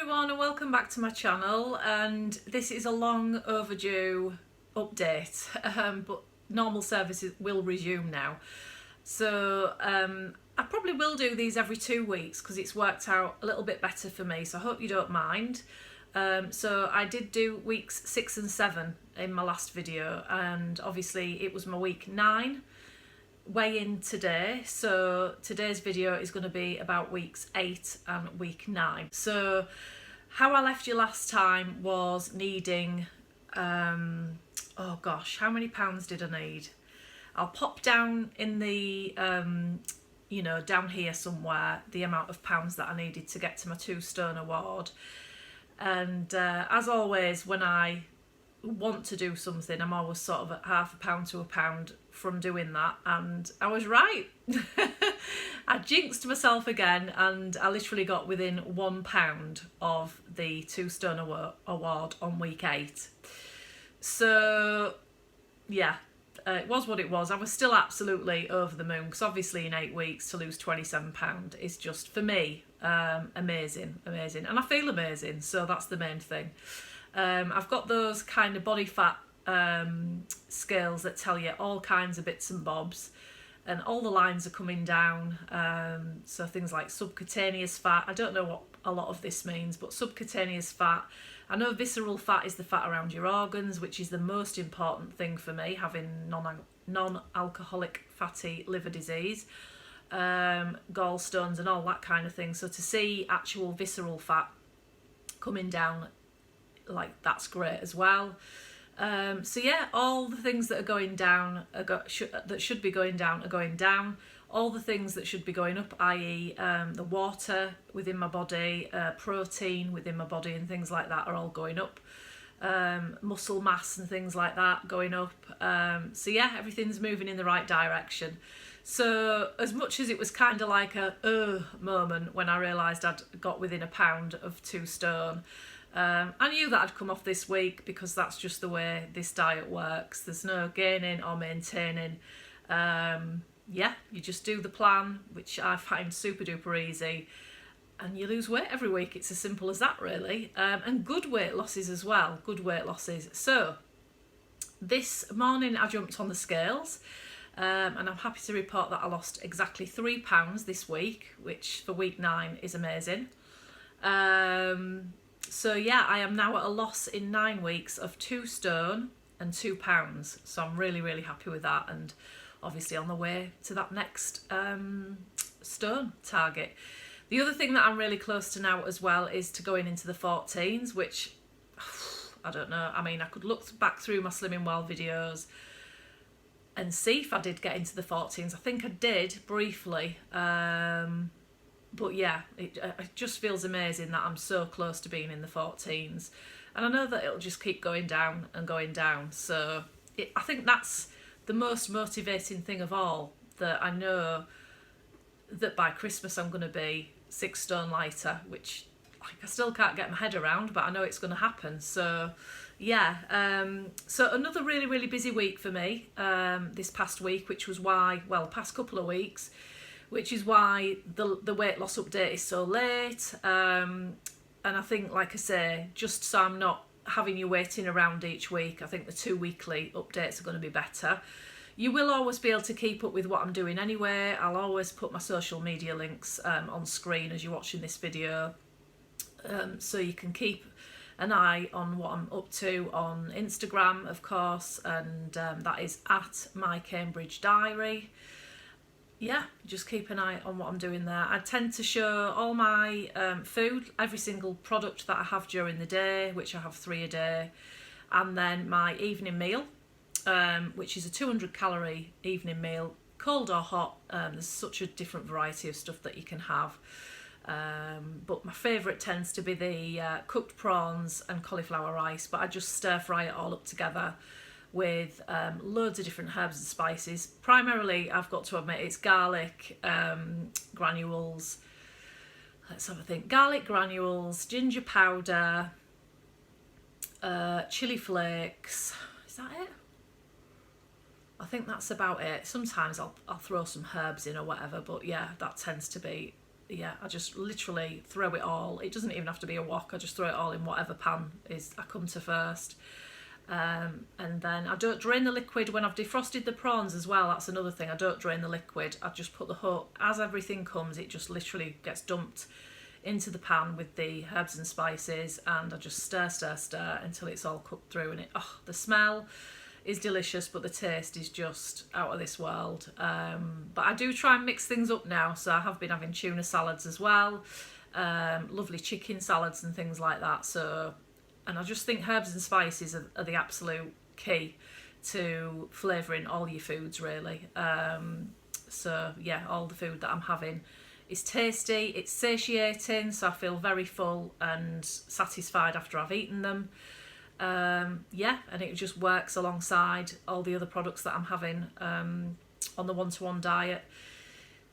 everyone and welcome back to my channel, and this is a long overdue update, but normal services will resume now. So I probably will do these every 2 weeks because it's worked out a little bit better for me, so I hope you don't mind. So I did do weeks 6 and 7 in my last video, and obviously it was my week 9 weigh-in today, so today's video is going to be about weeks 8 and week 9. So how I left you last time was needing oh gosh, how many pounds did I need? I'll pop down in the down here somewhere the amount of pounds that I needed to get to my 2 stone award. And as always, when I want to do something, I'm always sort of at £0.50 to £1 from doing that, and I was right. I jinxed myself again, and I literally got within £1 of the 2 stone award on week 8. So yeah, it was what it was. I was still absolutely over the moon, because obviously in 8 weeks to lose £27 is just, for me, amazing, and I feel amazing, so that's the main thing. I've got those kind of body fat scales that tell you all kinds of bits and bobs, and all the lines are coming down. So things like subcutaneous fat, I don't know what a lot of this means, but subcutaneous fat. I know visceral fat is the fat around your organs, which is the most important thing for me, having non-alcoholic fatty liver disease, gallstones and all that kind of thing. So to see actual visceral fat coming down, like, that's great as well. So yeah, all the things that are going down that should be going down are going down. All the things that should be going up, i.e. the water within my body, protein within my body and things like that, are all going up. Muscle mass and things like that going up. So yeah, everything's moving in the right direction. So as much as it was kind of like a moment when I realised I'd got within £1 of 2 stone, I knew that I'd come off this week, because that's just the way this diet works. There's no gaining or maintaining. Yeah, you just do the plan, which I find super duper easy, and you lose weight every week. It's as simple as that, really. And good weight losses as well, good weight losses. So this morning I jumped on the scales, and I'm happy to report that I lost exactly £3 this week, which for week 9 is amazing. So yeah, I am now at a loss in 9 weeks of 2 stone and £2. So I'm really happy with that, and obviously on the way to that next stone target. The other thing that I'm really close to now as well is to going into the 14s, which I don't know. I mean, I could look back through my Slimming Well videos and see if I did get into the 14s. I think I did briefly. But yeah, it just feels amazing that I'm so close to being in the 14s. And I know that it'll just keep going down and going down. So I think that's the most motivating thing of all, that I know that by Christmas I'm going to be 6 stone lighter, which, like, I still can't get my head around, but I know it's going to happen. So yeah, so another really busy week for me this past week, which was why, well, past couple of weeks, which is why the weight loss update is so late. And I think, like I say, just so I'm not having you waiting around each week, I think the 2 weekly updates are going to be better. You will always be able to keep up with what I'm doing anyway. I'll always put my social media links on screen as you're watching this video, so you can keep an eye on what I'm up to on Instagram, of course, and that is at My Cambridge Diary. Yeah, just keep an eye on what I'm doing there. I tend to show all my food, every single product that I have during the day, which I have 3 a day, and then my evening meal, which is a 200 calorie evening meal, cold or hot. There's such a different variety of stuff that you can have. But my favourite tends to be the cooked prawns and cauliflower rice, but I just stir fry it all up together with loads of different herbs and spices. Primarily, I've got to admit, it's garlic granules. Let's have a think. Garlic granules, ginger powder, chili flakes. Is that it? I think that's about it. Sometimes I'll throw some herbs in or whatever, but yeah, that tends to be yeah, I just literally throw it all. It doesn't even have to be a wok. I just throw it all in whatever pan is I come to first. And then I don't drain the liquid when I've defrosted the prawns as well. That's another thing. I don't drain the liquid. I just put the whole, as everything comes, it just literally gets dumped into the pan with the herbs and spices, and I just stir until it's all cooked through. And the smell is delicious, but the taste is just out of this world. But I do try and mix things up now, so I have been having tuna salads as well, lovely chicken salads and things like that. So, and I just think herbs and spices are the absolute key to flavouring all your foods, really. So yeah, all the food that I'm having is tasty, it's satiating, so I feel very full and satisfied after I've eaten them. Yeah, and it just works alongside all the other products that I'm having on the one-to-one diet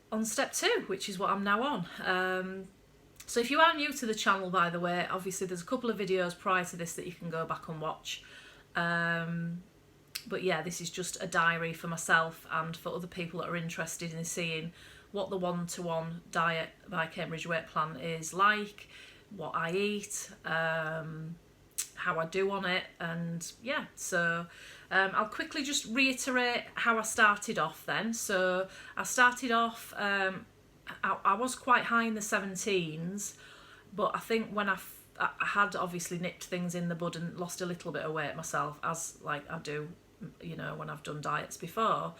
on step 2, which is what I'm now on. So if you are new to the channel, by the way, obviously there's a couple of videos prior to this that you can go back and watch. But yeah, this is just a diary for myself and for other people that are interested in seeing what the one-to-one diet by Cambridge Weight Plan is like, what I eat, how I do on it, and yeah, so I'll quickly just reiterate how I started off then. So I started off, I was quite high in the 17s, but I think when I had obviously nipped things in the bud and lost a little bit of weight myself, as like I do, you know, when I've done diets before.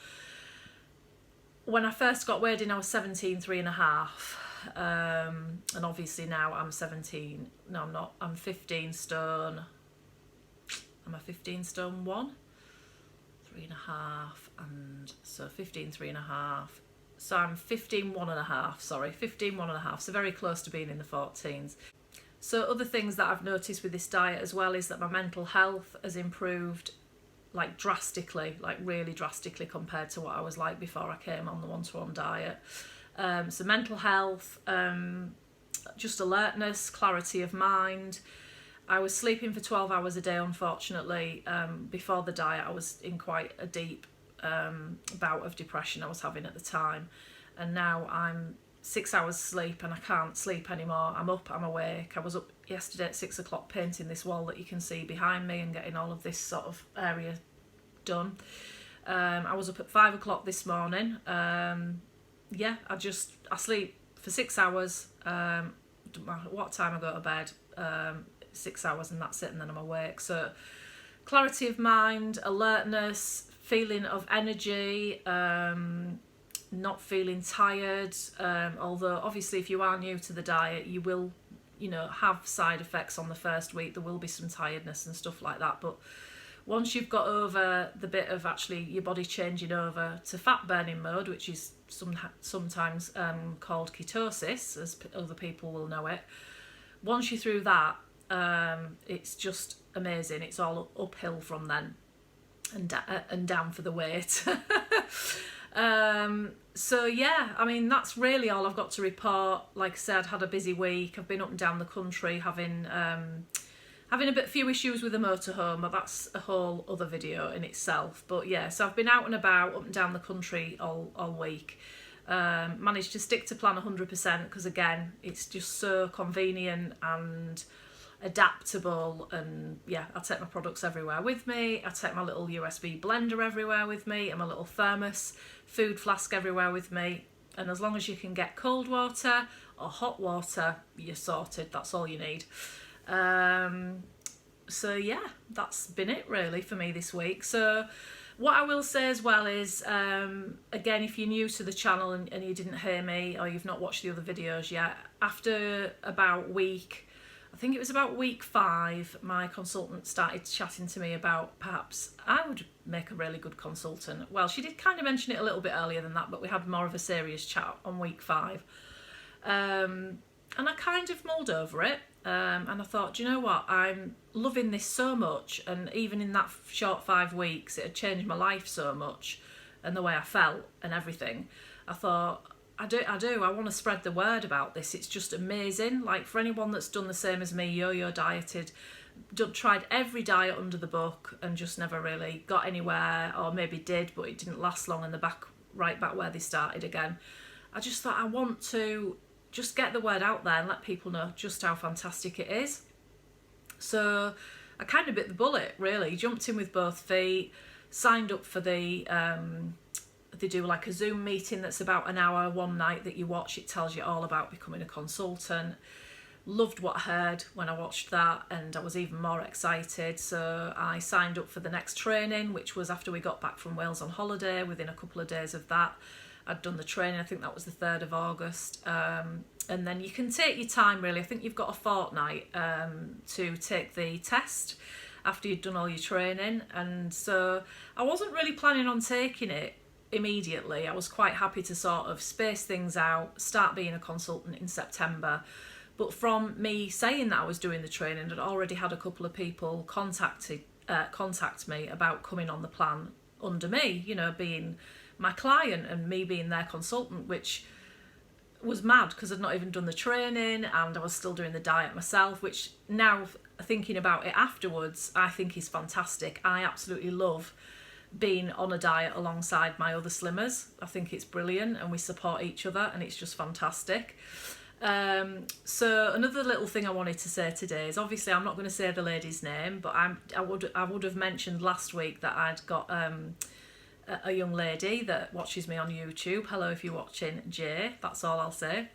When I first got weighed in, I was 17.3.5, and obviously now I'm 17, no I'm not, I'm 15 stone, I'm a 15 stone 1, 3.5, and so 15.3.5, so I'm 15.1.5, sorry, 15.1.5, so very close to being in the 14s. So other things that I've noticed with this diet as well is that my mental health has improved like drastically, like really drastically compared to what I was like before I came on the one-to-one diet. So mental health, just alertness, clarity of mind. I was sleeping for 12 hours a day, unfortunately. Before the diet, I was in quite a deep bout of depression I was having at the time. And now I'm 6 hours sleep and I can't sleep anymore. I'm up, I'm awake. I was up yesterday at 6 o'clock painting this wall that you can see behind me and getting all of this sort of area done. I was up at 5 o'clock this morning. Yeah, I sleep for 6 hours. Don't matter what time I go to bed, 6 hours and that's it, and then I'm awake. So clarity of mind, alertness, feeling of energy, not feeling tired, although obviously if you are new to the diet you will, you know, have side effects on the first week. There will be some tiredness and stuff like that, but once you've got over the bit of actually your body changing over to fat burning mode, which is sometimes called ketosis, as other people will know it, once you're through that, it's just amazing. It's all uphill from then and down for the weight. So yeah, I mean, that's really all I've got to report. Like I said, had a busy week. I've been up and down the country having a few issues with the motorhome, but that's a whole other video in itself. But yeah, so I've been out and about, up and down the country all week. Managed to stick to plan 100% because again, it's just so convenient and adaptable, and yeah, I take my products everywhere with me. I take my little USB blender everywhere with me and my little thermos food flask everywhere with me, and as long as you can get cold water or hot water, you're sorted. That's all you need. So yeah, that's been it really for me this week. So what I will say as well is, again, if you're new to the channel and you didn't hear me or you've not watched the other videos yet, after about I think it was about week 5, my consultant started chatting to me about perhaps I would make a really good consultant. Well, she did kind of mention it a little bit earlier than that, but we had more of a serious chat on week 5. And I kind of mulled over it, and I thought, do you know what, I'm loving this so much, and even in that short 5 weeks it had changed my life so much and the way I felt and everything. I thought, I want to spread the word about this. It's just amazing. Like, for anyone that's done the same as me, yo-yo dieted, tried every diet under the book and just never really got anywhere, or maybe did but it didn't last long and they're right back where they started again. I just thought, I want to just get the word out there and let people know just how fantastic it is. So I kind of bit the bullet, really, jumped in with both feet, signed up for the, they do like a Zoom meeting that's about an hour one night that you watch. It tells you all about becoming a consultant. Loved what I heard when I watched that, and I was even more excited. So I signed up for the next training, which was after we got back from Wales on holiday. Within a couple of days of that, I'd done the training. I think that was the 3rd of August. And then you can take your time, really. I think you've got a fortnight to take the test after you'd done all your training. And so I wasn't really planning on taking it immediately. I was quite happy to sort of space things out, start being a consultant in September. But from me saying that I was doing the training, I'd already had a couple of people contact me about coming on the plan under me, you know, being my client and me being their consultant, which was mad because I'd not even done the training and I was still doing the diet myself, which now thinking about it afterwards, I think is fantastic. I absolutely love being on a diet alongside my other slimmers. I think it's brilliant and we support each other and it's just fantastic. So another little thing I wanted to say today is, obviously I'm not going to say the lady's name, but I would have mentioned last week that I'd got a young lady that watches me on YouTube. Hello if you're watching, Jay, that's all I'll say.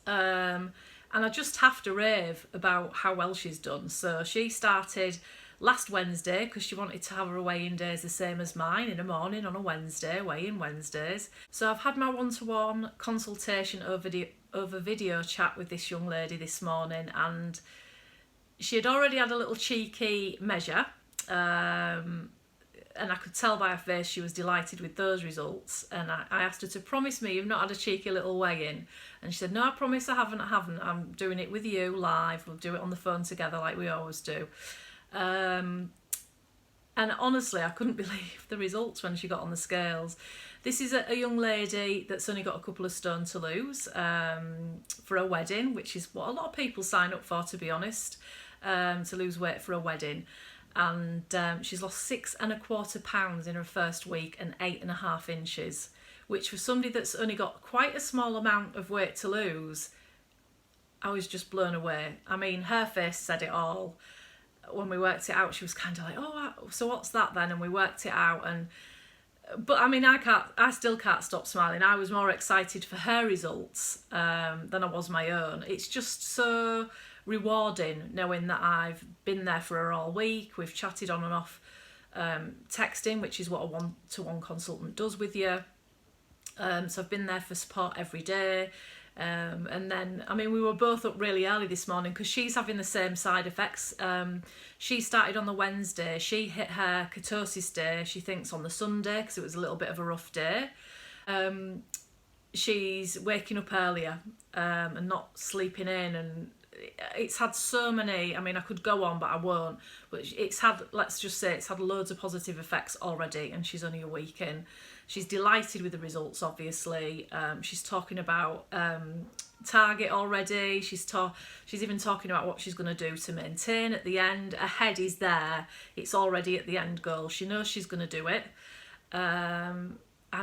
And I just have to rave about how well she's done. So she started last Wednesday because she wanted to have her weigh-in days the same as mine, in the morning on a Wednesday, weigh-in Wednesdays. So I've had my one-to-one consultation over video chat with this young lady this morning, and she had already had a little cheeky measure, and I could tell by her face she was delighted with those results. And I asked her to promise me you've not had a cheeky little weigh-in, and she said, no, I promise I haven't, I'm doing it with you live, we'll do it on the phone together like we always do. And honestly, I couldn't believe the results when she got on the scales. This is a young lady that's only got a couple of stone to lose for a wedding, which is what a lot of people sign up for, to be honest, to lose weight for a wedding. And she's lost 6.25 pounds in her first week and 8.5 inches, which for somebody that's only got quite a small amount of weight to lose, I was just blown away. I mean, her face said it all. When we worked it out, she was kind of like, oh, so what's that then? And we worked it out. But I mean, I still can't stop smiling. I was more excited for her results than I was my own. It's just so rewarding knowing that I've been there for her all week. We've chatted on and off texting, which is what a one-to-one consultant does with you. So I've been there for support every day. And then, I mean, we were both up really early this morning because she's having the same side effects. She started on the Wednesday. She hit her ketosis day, she thinks, on the Sunday because it was a little bit of a rough day. She's waking up earlier and not sleeping in, and it's had so many, I mean, I could go on, but I won't. But it's had, let's just say, it's had loads of positive effects already, and she's only a week in. She's delighted with the results, obviously. She's talking about target already. She's even talking about what she's going to do to maintain at the end. Her head is there. It's already at the end goal. She knows she's going to do it. And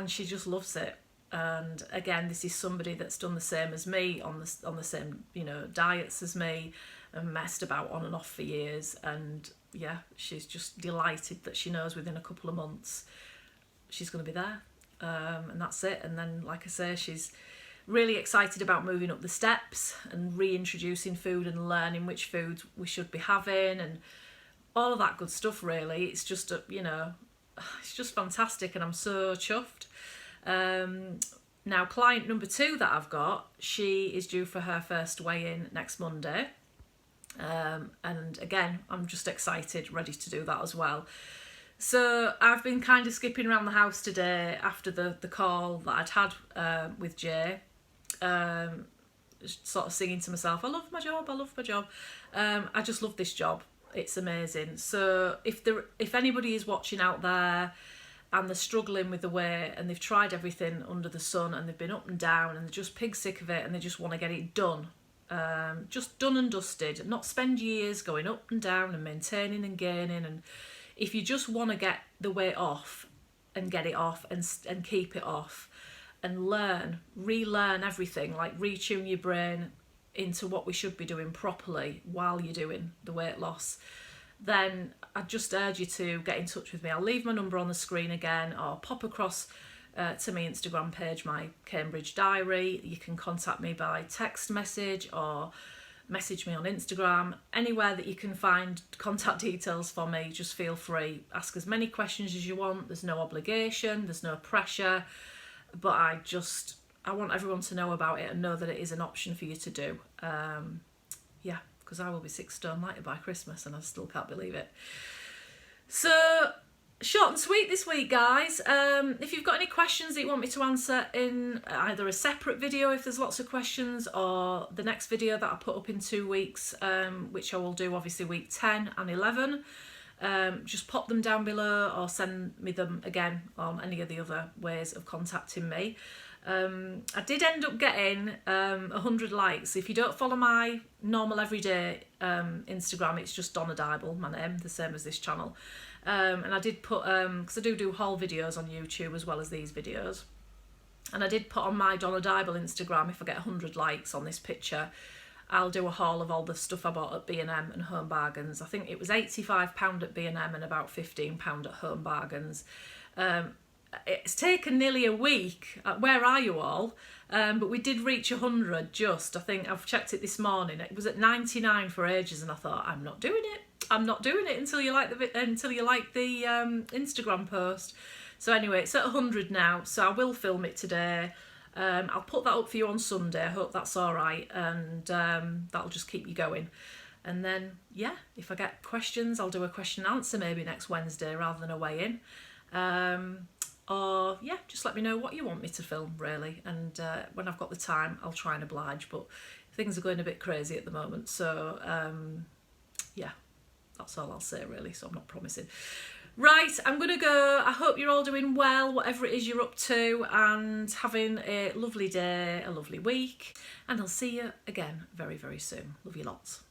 she just loves it. And again, this is somebody that's done the same as me, on the same, you know, diets as me, and messed about on and off for years. And yeah, she's just delighted that she knows within a couple of months she's going to be there, and that's it. And then, like I say, she's really excited about moving up the steps and reintroducing food and learning which foods we should be having and all of that good stuff, really. It's just, you know, it's just fantastic, and I'm so chuffed. Now, client number 2 that I've got, she is due for her first weigh-in next Monday, and again, I'm just excited, ready to do that as well. So I've been kind of skipping around the house today after the call that I'd had with Jay, sort of singing to myself, I love my job, I love my job. I just love this job. It's amazing. So if anybody is watching out there and they're struggling with the weight and they've tried everything under the sun and they've been up and down and they're just pig sick of it and they just want to get it done, just done and dusted, not spend years going up and down and maintaining and gaining, and if you just want to get the weight off and get it off and keep it off, and relearn everything, like retune your brain into what we should be doing properly while you're doing the weight loss, then I just urge you to get in touch with me. I'll leave my number on the screen again, or pop across to my Instagram page, my Cambridge Diary. You can contact me by text message or message me on Instagram. Anywhere that you can find contact details for me, just feel free. Ask as many questions as you want. There's no obligation, there's no pressure, but I want everyone to know about it and know that it is an option for you to do. Yeah, because I will be 6 stone lighter by Christmas and I still can't believe it. So, short and sweet this week, guys. If you've got any questions that you want me to answer in either a separate video if there's lots of questions, or the next video that I put up in 2 weeks, which I will do obviously week 10 and 11, just pop them down below or send me them again on any of the other ways of contacting me. I did end up getting 100 likes. If you don't follow my normal everyday Instagram, it's just Donna Dyble, my name, the same as this channel. And I did put, because I do haul videos on YouTube as well as these videos, and I did put on my Donna Dyble Instagram, if I get 100 likes on this picture, I'll do a haul of all the stuff I bought at B&M and Home Bargains. I think it was £85 at B&M and about £15 at Home Bargains. It's taken nearly a week. Where are you all? But we did reach 100 just. I think I've checked it this morning. It was at 99 for ages, and I thought, I'm not doing it. I'm not doing it until you like the Instagram post. So anyway, it's at 100 now. So I will film it today. I'll put that up for you on Sunday. I hope that's all right, and that'll just keep you going. And then, yeah, if I get questions, I'll do a question and answer maybe next Wednesday rather than a weigh-in. Or yeah, just let me know what you want me to film, really, and when I've got the time I'll try and oblige, but things are going a bit crazy at the moment, so yeah, that's all I'll say really, so I'm not promising. Right, I'm gonna go. I hope you're all doing well, whatever it is you're up to, and having a lovely day, a lovely week, and I'll see you again very, very soon. Love you lots.